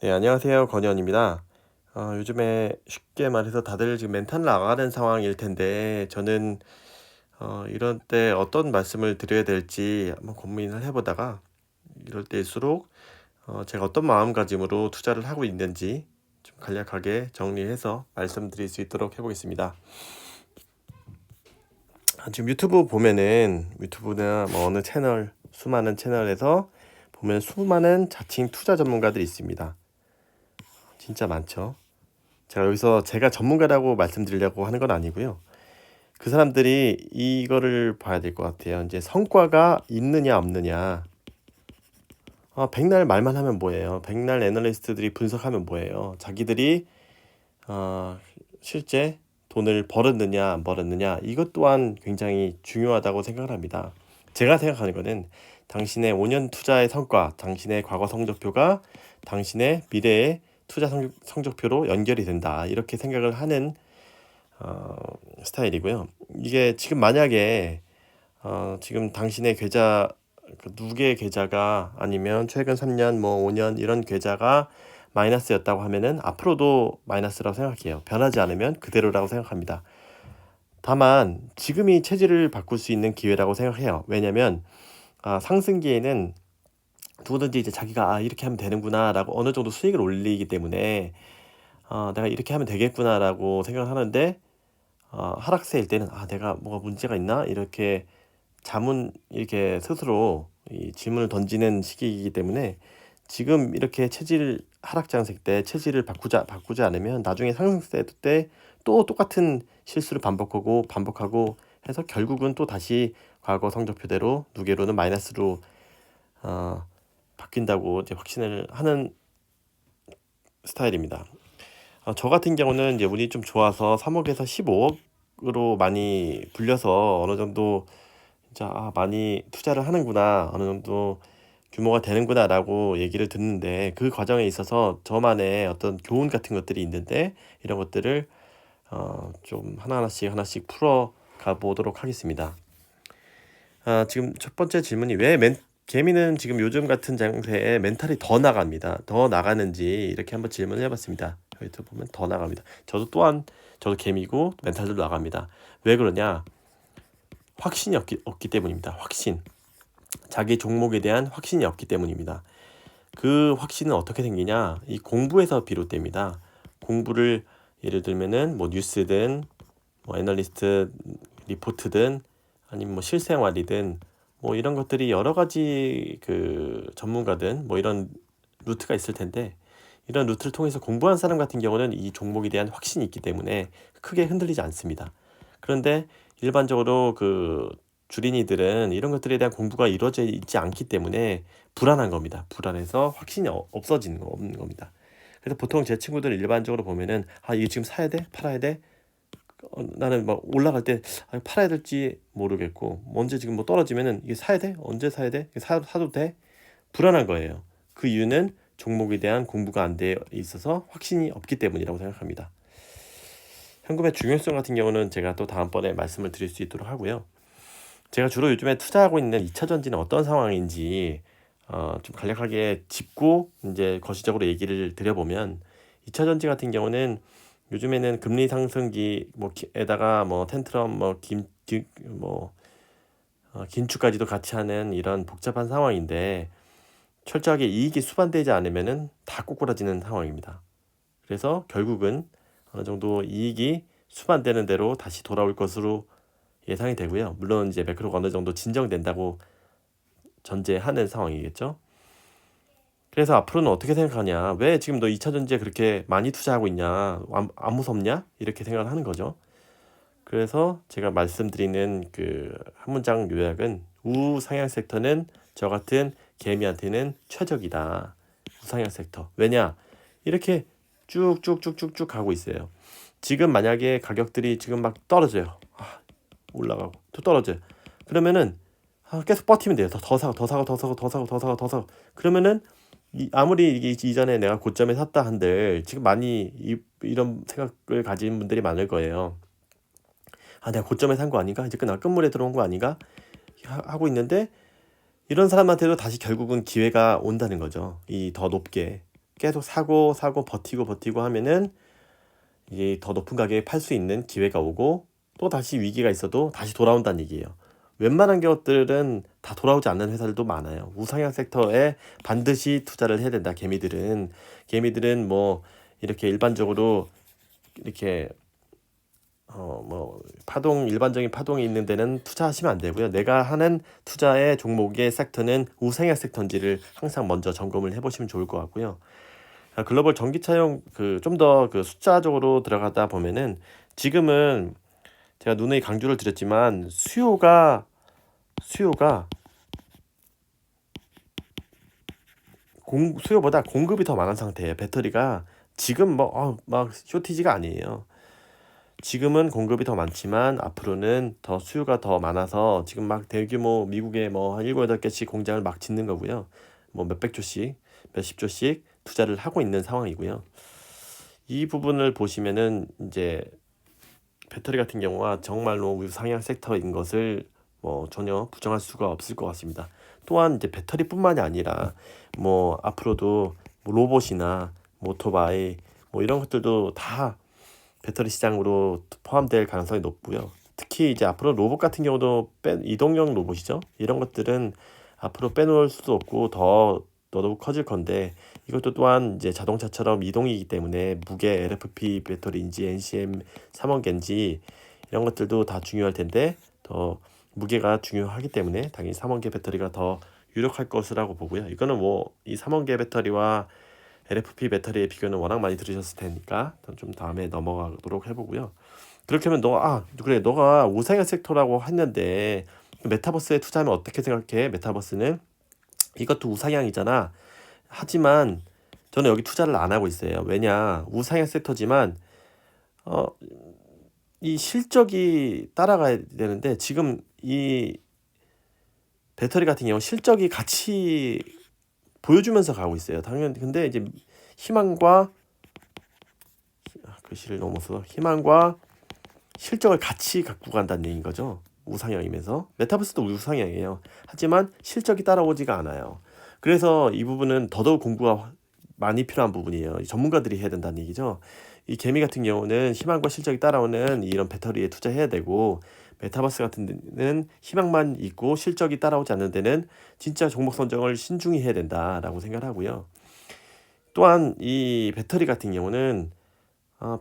네, 안녕하세요. 건현입니다. 요즘에 쉽게 말해서 다들 지금 멘탈 나가는 상황일 텐데, 저는 이런 때 어떤 말씀을 드려야 될지 한번 고민을 해보다가, 이럴 때일수록 제가 어떤 마음가짐으로 투자를 하고 있는지 좀 간략하게 정리해서 말씀드릴 수 있도록 해보겠습니다. 지금 유튜브 보면은, 유튜브나 뭐 어느 채널, 수많은 채널에서 보면 수많은 자칭 투자 전문가들이 있습니다. 진짜 많죠. 제가 여기서 제가 전문가라고 말씀드리려고 하는 건 아니고요. 그 사람들이 이거를 봐야 될 것 같아요. 이제 성과가 있느냐 없느냐. 백날 말만 하면 뭐예요? 백날 애널리스트들이 분석하면 뭐예요? 자기들이 어, 실제 돈을 벌었느냐 안 벌었느냐 이것 또한 굉장히 중요하다고 생각을 합니다. 제가 생각하는 거는 당신의 5년 투자의 성과, 당신의 과거 성적표가 당신의 미래의 투자 성적표로 연결이 된다. 이렇게 생각을 하는 어, 스타일이고요. 이게 지금 만약에 지금 당신의 계좌 그 누구의 계좌가 아니면 최근 3년 뭐 5년 이런 계좌가 마이너스였다고 하면은 앞으로도 마이너스라고 생각해요. 변하지 않으면 그대로라고 생각합니다. 다만 지금이 체질을 바꿀 수 있는 기회라고 생각해요. 왜냐면 상승기에는 누구든지 이제 자기가 이렇게 하면 되는구나라고 어느 정도 수익을 올리기 때문에 내가 이렇게 하면 되겠구나라고 생각을 하는데 하락세일 때는 내가 뭐가 문제가 있나 이렇게 이렇게 스스로 이 질문을 던지는 시기이기 때문에 지금 이렇게 체질 하락장세 때 체질을 바꾸지 않으면 나중에 상승세 때 또 똑같은 실수를 반복하고 해서 결국은 또 다시 과거 성적표대로 누계로는 마이너스로 어, 바뀐다고 이제 확신을 하는 스타일입니다. 저 같은 경우는 이제 운이 좀 좋아서 3억에서 15억으로 많이 불려서 어느 정도 진짜 많이 투자를 하는구나, 어느 정도 규모가 되는구나라고 얘기를 듣는데 그 과정에 있어서 저만의 어떤 교훈 같은 것들이 있는데 이런 것들을 좀 하나씩 풀어 가보도록 하겠습니다. 지금 첫 번째 질문이 개미는 지금 요즘 같은 장세에 멘탈이 더 나갑니다. 더 나가는지 이렇게 한번 질문을 해봤습니다. 여기 보면 더 나갑니다. 저도 개미고 멘탈도 나갑니다. 왜 그러냐? 확신이 없기 때문입니다. 확신. 자기 종목에 대한 확신이 없기 때문입니다. 그 확신은 어떻게 생기냐? 이 공부에서 비롯됩니다. 공부를 예를 들면은 뭐 뉴스든 뭐 애널리스트 리포트든 아니면 뭐 실생활이든 뭐 이런 것들이 여러 가지 그 전문가든 뭐 이런 루트가 있을 텐데 이런 루트를 통해서 공부한 사람 같은 경우는 이 종목에 대한 확신이 있기 때문에 크게 흔들리지 않습니다. 그런데 일반적으로 그 주린이들은 이런 것들에 대한 공부가 이루어져 있지 않기 때문에 불안한 겁니다. 불안해서 확신이 없는 겁니다. 그래서 보통 제 친구들 일반적으로 보면은 이게 지금 사야 돼? 팔아야 돼? 나는 막 올라갈 때 팔아야 될지 모르겠고 언제 지금 뭐 떨어지면은 이게 사야 돼? 언제 사야 돼? 사도 돼? 불안한 거예요. 그 이유는 종목에 대한 공부가 안 돼 있어서 확신이 없기 때문이라고 생각합니다. 현금의 중요성 같은 경우는 제가 또 다음번에 말씀을 드릴 수 있도록 하고요. 제가 주로 요즘에 투자하고 있는 2차전지는 어떤 상황인지 좀 간략하게 짚고 이제 거시적으로 얘기를 드려보면 2차전지 같은 경우는 요즘에는 금리 상승기 에다가 뭐 텐트럼 긴축까지도 같이 하는 이런 복잡한 상황인데 철저하게 이익이 수반되지 않으면은 다 꼬꾸라지는 상황입니다. 그래서 결국은 어느 정도 이익이 수반되는 대로 다시 돌아올 것으로 예상이 되고요. 물론 이제 매크로가 어느 정도 진정된다고 전제하는 상황이겠죠. 그래서 앞으로는 어떻게 생각하냐? 왜 지금 너 2차 전지에 그렇게 많이 투자하고 있냐? 안 무섭냐? 이렇게 생각을 하는 거죠. 그래서 제가 말씀드리는 그 한 문장 요약은 우상향 섹터는 저 같은 개미한테는 최적이다. 우상향 섹터. 왜냐? 이렇게 쭉쭉쭉쭉쭉 가고 있어요. 지금 만약에 가격들이 지금 막 떨어져요. 올라가고 또 떨어져요. 그러면은 계속 버티면 돼요. 더 사고 더 사고 더 사고 더 사고 더 사고 더 사고. 그러면은 아무리 이게 이전에 내가 고점에 샀다 한들 지금 많이 이런 생각을 가진 분들이 많을 거예요. 내가 고점에 산 거 아닌가? 이제 끝물에 들어온 거 아닌가? 하고 있는데 이런 사람한테도 다시 결국은 기회가 온다는 거죠. 이 더 높게. 계속 사고 버티고 하면은 이게 더 높은 가격에 팔 수 있는 기회가 오고 또 다시 위기가 있어도 다시 돌아온다는 얘기예요. 웬만한 것들은 다 돌아오지 않는 회사들도 많아요. 우상향 섹터에 반드시 투자를 해야 된다. 개미들은 뭐 이렇게 일반적으로 이렇게 뭐 일반적인 파동이 있는 데는 투자하시면 안 되고요. 내가 하는 투자의 종목의 섹터는 우상향 섹터인지를 항상 먼저 점검을 해보시면 좋을 것 같고요. 글로벌 전기차용 좀 더 그 숫자적으로 들어가다 보면은 지금은 제가 누누이 강조를 드렸지만 수요가 수요보다 공급이 더 많은 상태예요. 배터리가 지금 막 쇼티지가 아니에요. 지금은 공급이 더 많지만 앞으로는 더 수요가 더 많아서 지금 막 대규모 미국에 뭐 한 7, 8개씩 공장을 막 짓는 거고요. 뭐 몇백 조씩, 몇십 조씩 투자를 하고 있는 상황이고요. 이 부분을 보시면은 이제 배터리 같은 경우가 정말로 우상향 섹터인 것을 뭐 전혀 부정할 수가 없을 것 같습니다. 또한 이제 배터리뿐만이 아니라 뭐 앞으로도 뭐 로봇이나 뭐 오토바이 뭐 이런 것들도 다 배터리 시장으로 포함될 가능성이 높고요. 특히 이제 앞으로 로봇 같은 경우도 이동형 로봇이죠. 이런 것들은 앞으로 빼놓을 수도 없고 더 더더욱 커질 건데 이것도 또한 이제 자동차처럼 이동이기 때문에 무게 LFP 배터리인지 NCM 3원계인지 이런 것들도 다 중요할 텐데 더 무게가 중요하기 때문에 당연히 3원계 배터리가 더 유력할 것이라고 보고요. 이거는 뭐 이 3원계 배터리와 LFP 배터리의 비교는 워낙 많이 들으셨을 테니까 좀 다음에 넘어가도록 해보고요. 그렇게 하면 그래 너가 우상향 섹터라고 했는데 메타버스에 투자하면 어떻게 생각해? 메타버스는 이것도 우상향이잖아. 하지만 저는 여기 투자를 안 하고 있어요. 왜냐? 우상향 섹터지만 어, 이 실적이 따라가야 되는데 지금 이 배터리 같은 경우 실적이 같이 보여주면서 가고 있어요. 당연히 근데 이제 희망과 글씨를 넘어서 희망과 실적을 같이 갖고 간다는 얘기인 거죠. 우상향이면서 메타버스도 우상향이에요. 하지만 실적이 따라오지가 않아요. 그래서 이 부분은 더더욱 공부가 많이 필요한 부분이에요. 전문가들이 해야 된다는 얘기죠. 이 개미 같은 경우는 희망과 실적이 따라오는 이런 배터리에 투자해야 되고 메타버스 같은 데는 희망만 있고 실적이 따라오지 않는 데는 진짜 종목 선정을 신중히 해야 된다라고 생각하고요. 또한 이 배터리 같은 경우는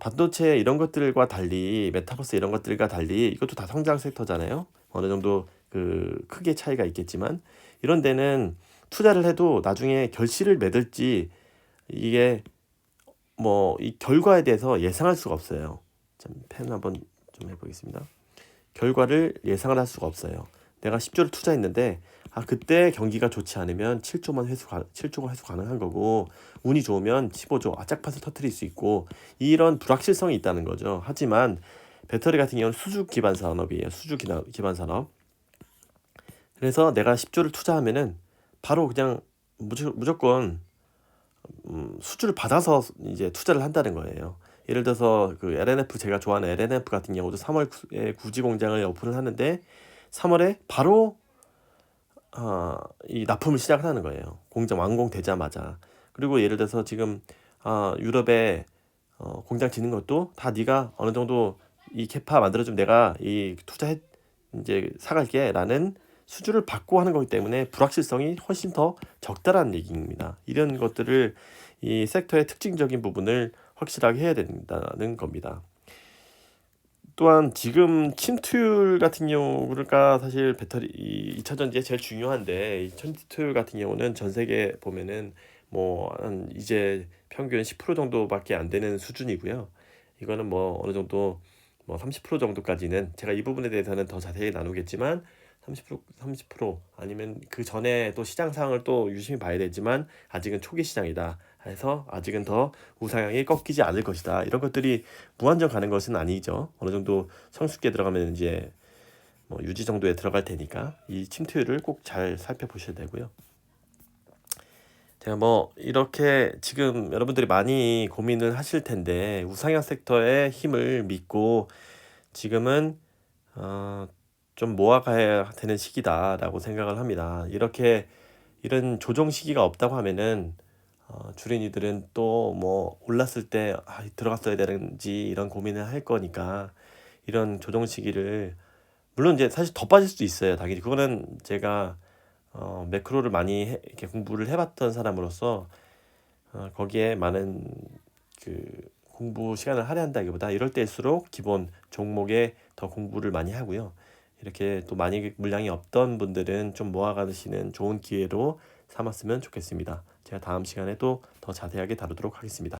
반도체 이런 것들과 달리 메타버스 이런 것들과 달리 이것도 다 성장 섹터잖아요. 어느 정도 그 크게 차이가 있겠지만 이런 데는 투자를 해도 나중에 결실을 맺을지 이게 뭐 이 결과에 대해서 예상할 수가 없어요. 펜 한번 좀 해보겠습니다. 결과를 예상을 할 수가 없어요. 내가 10조를 투자했는데 그때 경기가 좋지 않으면 7조가 회수 가능한 거고 운이 좋으면 15조 짝팟을 터뜨릴 수 있고 이런 불확실성이 있다는 거죠. 하지만 배터리 같은 경우는 수주 기반 산업이에요. 기반 산업. 그래서 내가 10조를 투자하면은 바로 그냥 무조건 수주를 받아서 이제 투자를 한다는 거예요. 예를 들어서 그 LNF 제가 좋아하는 LNF 같은 경우도 3월에 구지 공장을 오픈을 하는데 3월에 바로 이 납품을 시작하는 거예요. 공장 완공되자마자. 그리고 예를 들어서 지금 유럽에 공장 짓는 것도 다 네가 어느 정도 이 캐파 만들어주면 내가 이 투자해 이제 사갈게라는 수주를 받고 하는 거기 때문에 불확실성이 훨씬 더 적다라는 얘기입니다. 이런 것들을 이 섹터의 특징적인 부분을 확실하게 해야 된다는 겁니다. 또한 지금 침투율 같은 경우가 사실 배터리 2차 전지에 제일 중요한데 이 침투율 같은 경우는 전 세계 보면은 뭐 한 이제 평균 10% 정도밖에 안 되는 수준이고요. 이거는 뭐 어느 정도 뭐 30% 정도까지는 제가 이 부분에 대해서는 더 자세히 나누겠지만 30% 아니면 그 전에 또 시장 상황을 또 유심히 봐야 되지만 아직은 초기 시장이다. 해서 아직은 더 우상향이 꺾이지 않을 것이다. 이런 것들이 무한정 가는 것은 아니죠. 어느 정도 성숙기에 들어가면 이제 뭐 유지 정도에 들어갈 테니까 이 침투율을 꼭 잘 살펴보셔야 되고요. 제가 뭐 이렇게 지금 여러분들이 많이 고민을 하실 텐데 우상향 섹터의 힘을 믿고 지금은 좀 모아가야 되는 시기다라고 생각을 합니다. 이런 조정 시기가 없다고 하면은 주린이들은 또 뭐 올랐을 때 들어갔어야 되는지 이런 고민을 할 거니까 이런 조정 시기를, 물론 이제 사실 더 빠질 수도 있어요. 당연히 그거는 제가 매크로를 많이 이렇게 공부를 해봤던 사람으로서 거기에 많은 그 공부 시간을 할애한다기보다 이럴 때일수록 기본 종목에 더 공부를 많이 하고요. 이렇게 또 많이 물량이 없던 분들은 좀 모아가시는 좋은 기회로 삼았으면 좋겠습니다. 제가 다음 시간에 또 더 자세하게 다루도록 하겠습니다.